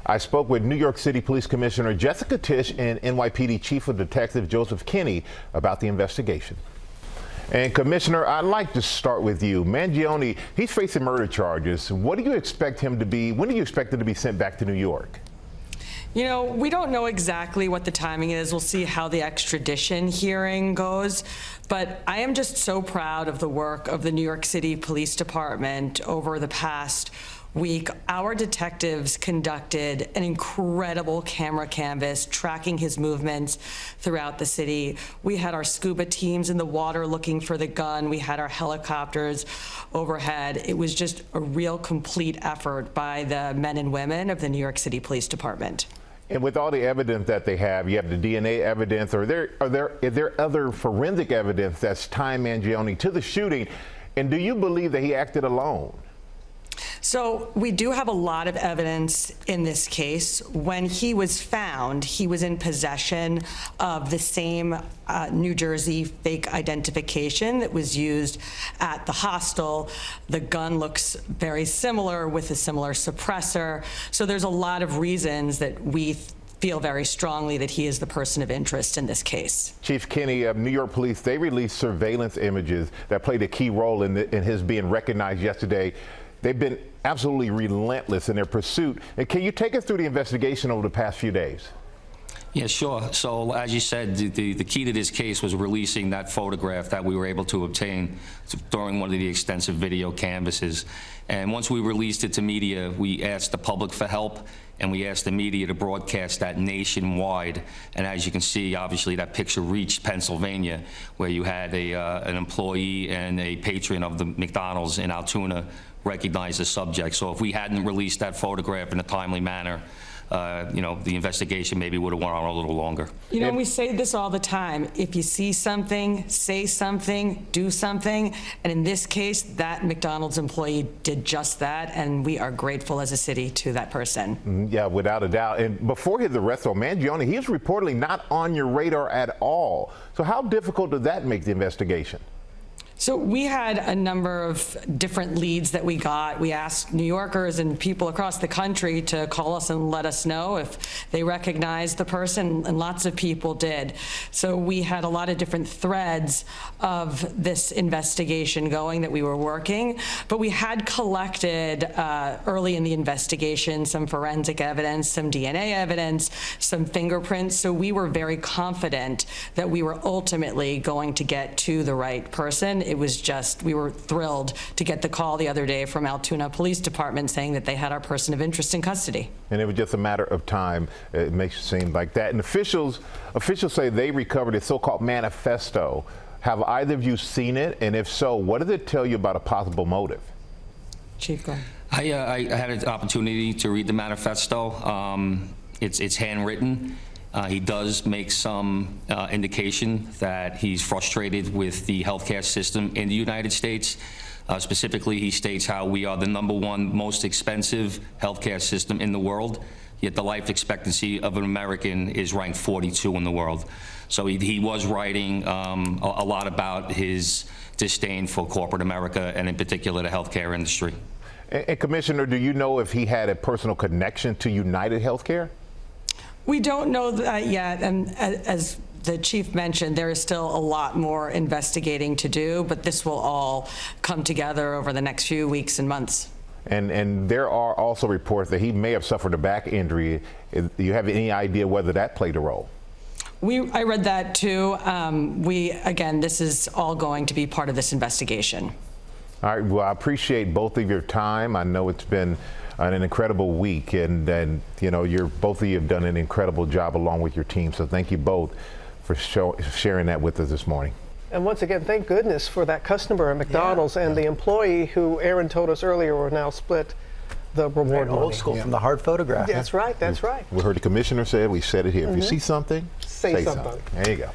I spoke with New York City Police Commissioner Jessica Tisch and NYPD Chief of Detective Joseph Kenney about the investigation. And Commissioner, I'd like to start with you. Mangione, he's facing murder charges. What do you expect him to be? When do you expect him to be sent back to New York? You know, we don't know exactly what the timing is. We'll see how the extradition hearing goes. But I am just so proud of the work of the New York City Police Department over the past week. Our detectives conducted an incredible camera canvas tracking his movements throughout the city. We had our scuba teams in the water looking for the gun. We had our helicopters overhead. It was just a real complete effort by the men and women of the New York City Police Department. And with all the evidence that they have, you have the DNA evidence, is there other forensic evidence that's tying Mangione to the shooting? And do you believe that he acted alone? So we do have a lot of evidence in this case. When he was found, he was in possession of the same New Jersey fake identification that was used at the hostel. The gun looks very similar with a similar suppressor. So there's a lot of reasons that we feel very strongly that he is the person of interest in this case. Chief Kenney of New York Police, they released surveillance images that played a key role in his being recognized yesterday. They've been absolutely relentless in their pursuit. And can you take us through the investigation over the past few days? Yeah, sure. So as you said, the key to this case was releasing that photograph that we were able to obtain during one of the extensive video canvases. And once we released it to media, we asked the public for help, and we asked the media to broadcast that nationwide. And as you can see, obviously that picture reached Pennsylvania, where you had an employee and a patron of the McDonald's in Altoona recognize the subject. So if we hadn't released that photograph in a timely manner, the investigation maybe would have went on a little longer. You know, we say this all the time. If you see something, say something, do something. And in this case, that McDonald's employee did just that, and we are grateful as a city to that person. Yeah, without a doubt. And before his arrest on Mangione, he was reportedly not on your radar at all. So how difficult did that make the investigation? So we had a number of different leads that we got. We asked New Yorkers and people across the country to call us and let us know if they recognized the person, and lots of people did. So we had a lot of different threads of this investigation going that we were working, but we had collected early in the investigation some forensic evidence, some DNA evidence, some fingerprints. So we were very confident that we were ultimately going to get to the right person. It was just, we were thrilled to get the call the other day from Altoona Police Department saying that they had our person of interest in custody. And it was just a matter of time. It makes it seem like that. And officials say they recovered a so-called manifesto. Have either of you seen it? And if so, what does it tell you about a possible motive? Chief, go I ahead. had an opportunity to read the manifesto. It's handwritten. He does make some indication that he's frustrated with the healthcare system in the United States. Specifically, he states how we are the #1 most expensive healthcare system in the world, yet the life expectancy of an American is ranked 42 in the world. So he was writing a lot about his disdain for corporate America, and in particular the healthcare industry. And Commissioner, do you know if he had a personal connection to UnitedHealthcare? We don't know that yet, and as the chief mentioned, there is still a lot more investigating to do, but this will all come together over the next few weeks and months. And there are also reports that he may have suffered a back injury. Do you have any idea whether that played a role? I read that too. Again, this is all going to be part of this investigation. All right, well, I appreciate both of your time. I know it's been an incredible week, and both of you have done an incredible job along with your team. So thank you both for sharing that with us this morning. And once again, thank goodness for that customer at McDonald's and the employee who Aaron told us earlier were now split the reward money. Old school from the hard photograph. That's right. That's right. We heard the commissioner say it. We said it here. If you see something, say something. There you go.